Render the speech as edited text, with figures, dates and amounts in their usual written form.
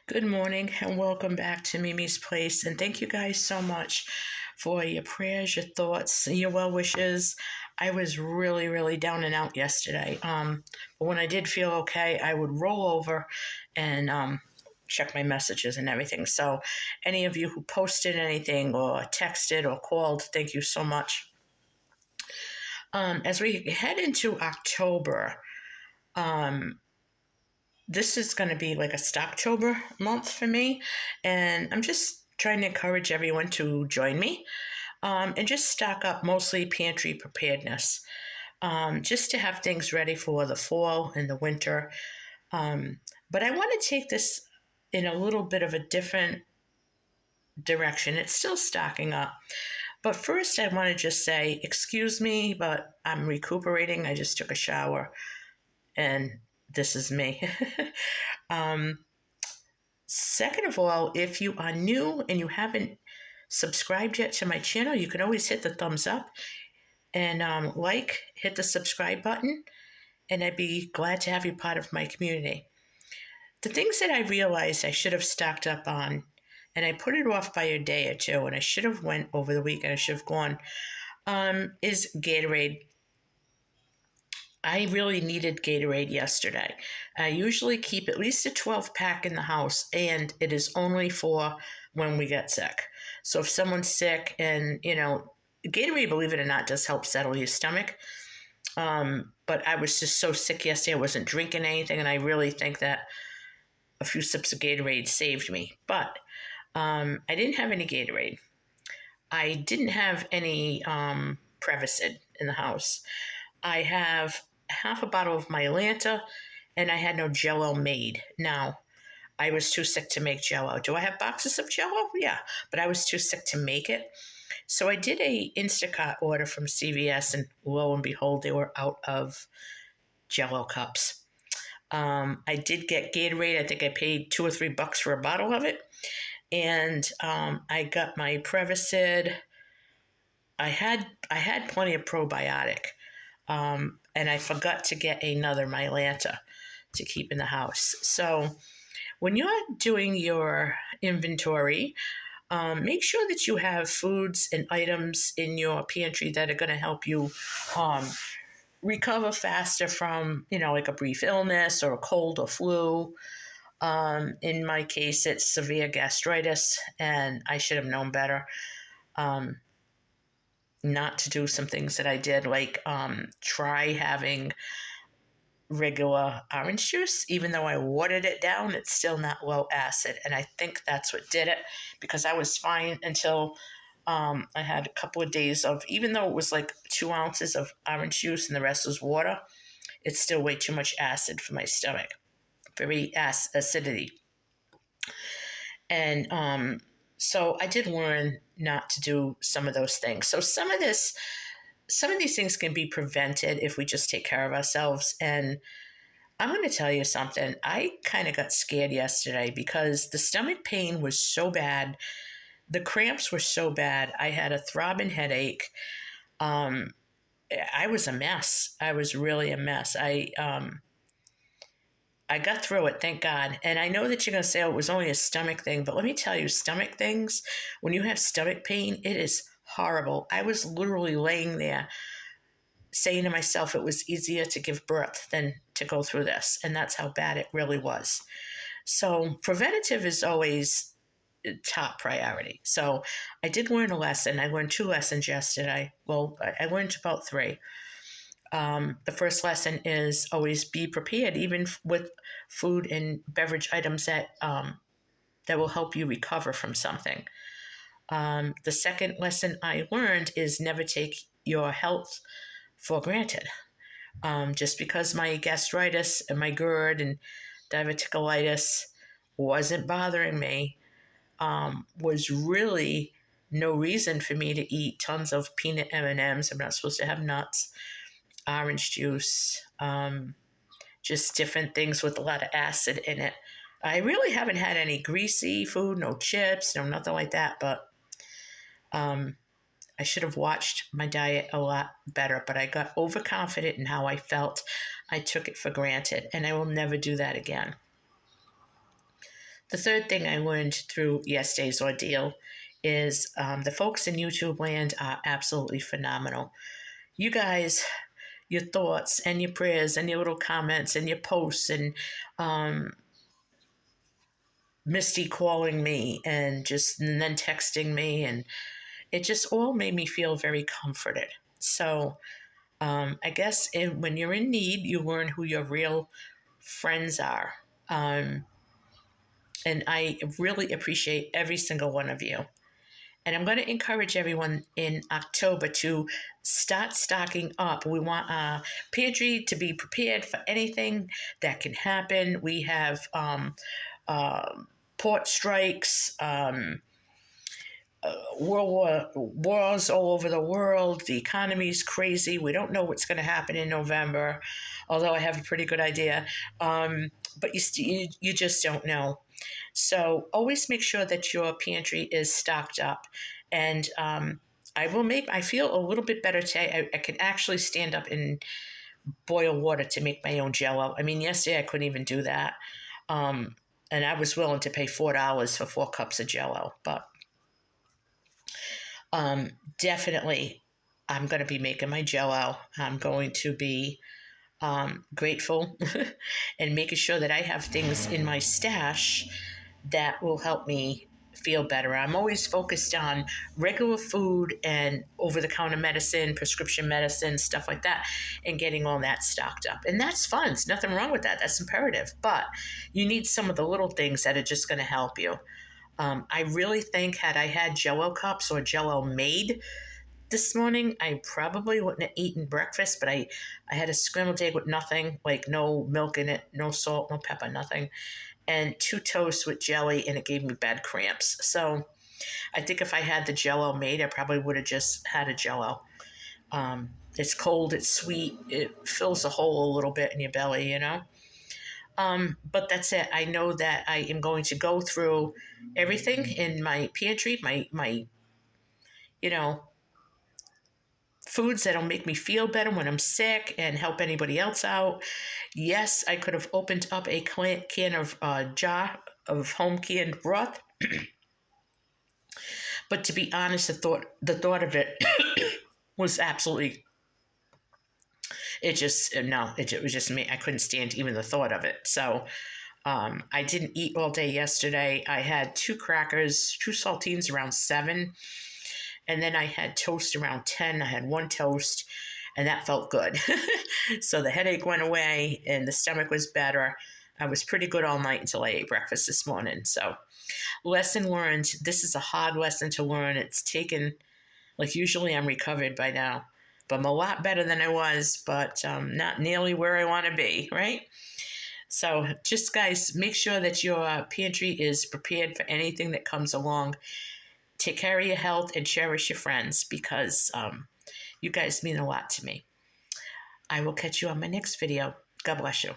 Good morning and welcome back to Mimi's Place. And thank you guys so much for your prayers, your thoughts, and your well wishes. I was really down and out yesterday. But when I did feel okay, I would roll over and check my messages and everything. So, any of you who posted anything or texted or called, thank you so much. As we head into October, this is going to be like a stocktober month for me, and I'm just trying to encourage everyone to join me and just stock up, mostly pantry preparedness, just to have things ready for the fall and the winter. But I want to take this in a little bit of a different direction. It's still stocking up. But first, I want to just say, excuse me, but I'm recuperating. I just took a shower, and this is me. Second of all, if you are new and you haven't subscribed yet to my channel, you can always hit the thumbs up and hit the subscribe button, and I'd be glad to have you part of my community. The things that I realized I should have stocked up on, and I put it off by a day or two, and I should have went over the weekend, I should have gone, is Gatorade. I really needed Gatorade yesterday. I usually keep at least a 12-pack in the house, and it is only for when we get sick. So if someone's sick and, Gatorade, believe it or not, does help settle your stomach. But I was just so sick yesterday, I wasn't drinking anything, and I really think that a few sips of Gatorade saved me. But I didn't have any Gatorade. I didn't have any Prevacid in the house. I have half a bottle of my Atlanta, and I had no Jell-O made. Now, I was too sick to make Jell-O. Do I have boxes of Jell-O? Yeah, but I was too sick to make it. So I did a Instacart order from CVS, and lo and behold, they were out of Jell-O cups. I did get Gatorade. I think I paid $2 or $3 for a bottle of it. And I got my Prevacid. I had plenty of probiotic. And I forgot to get another Mylanta to keep in the house. So when you're doing your inventory, make sure that you have foods and items in your pantry that are going to help you recover faster from, like a brief illness or a cold or flu. In my case, it's severe gastritis, and I should have known better. Not to do some things that I did, like try having regular orange juice. Even though I watered it down, it's still not low acid. And I think that's what did it, because I was fine until I had a couple of days of, even though it was like 2 ounces of orange juice and the rest was water, it's still way too much acid for my stomach, very acidity. And so I did learn not to do some of those things. So some of these things can be prevented if we just take care of ourselves. And I'm going to tell you something. I kind of got scared yesterday because the stomach pain was so bad. The cramps were so bad. I had a throbbing headache. I was a mess. I was really a mess. I got through it, thank God. And I know that you're going to say, oh, it was only a stomach thing. But let me tell you, stomach things, when you have stomach pain, it is horrible. I was literally laying there saying to myself it was easier to give birth than to go through this. And that's how bad it really was. So preventative is always top priority. So I did learn a lesson. I learned 2 lessons yesterday. Well, I learned about 3. The first lesson is always be prepared, even with food and beverage items that will help you recover from something. The second lesson I learned is never take your health for granted. Just because my gastritis and my GERD and diverticulitis wasn't bothering me, was really no reason for me to eat tons of peanut M&Ms. I'm not supposed to have nuts, orange juice, just different things with a lot of acid in it. I really haven't had any greasy food, no chips, no nothing like that, but I should have watched my diet a lot better, but I got overconfident in how I felt. I took it for granted, and I will never do that again. The third thing I learned through yesterday's ordeal is the folks in YouTube land are absolutely phenomenal. You guys, your thoughts and your prayers and your little comments and your posts and um, Misty calling me and then texting me, and it just all made me feel very comforted. So I guess when you're in need, you learn who your real friends are. Um, and I really appreciate every single one of you. And I'm going to encourage everyone in October to start stocking up. We want our pantry to be prepared for anything that can happen. We have uh, port strikes, wars all over the world. The economy is crazy. We don't know what's going to happen in November, although I have a pretty good idea. But you just don't know. So always make sure that your pantry is stocked up. And I feel a little bit better today. I can actually stand up and boil water to make my own jello. I mean, yesterday I couldn't even do that. Um, and I was willing to pay $4 for 4 cups of jello. But definitely, I'm going to be making my jello. I'm going to be grateful and making sure that I have things in my stash that will help me feel better. I'm always focused on regular food and over the counter medicine, prescription medicine, stuff like that, and getting all that stocked up. And that's fun. There's nothing wrong with that. That's imperative. But you need some of the little things that are just going to help you. I really think had I had Jello cups or Jello made this morning, I probably wouldn't have eaten breakfast, but I had a scrambled egg with nothing, like no milk in it, no salt, no pepper, nothing, and 2 toasts with jelly, and it gave me bad cramps. So I think if I had the Jello made, I probably would have just had a Jello. It's cold, it's sweet, it fills a hole a little bit in your belly, you know? But that's it. I know that I am going to go through everything in my pantry, my you know, foods that'll make me feel better when I'm sick and help anybody else out. Yes, I could have opened up a can of jar of home canned broth, but to be honest, the thought of it was absolutely it just no it was just me. I couldn't stand even the thought of it. So I didn't eat all day yesterday. I had 2 crackers, 2 saltines around 7. And then I had toast around 10. I had 1 toast, and that felt good. So the headache went away, and the stomach was better. I was pretty good all night until I ate breakfast this morning. So, lesson learned. This is a hard lesson to learn. It's taken, like, usually I'm recovered by now, but I'm a lot better than I was, but not nearly where I want to be, right? So, just guys, make sure that your pantry is prepared for anything that comes along. Take care of your health and cherish your friends because you guys mean a lot to me. I will catch you on my next video. God bless you.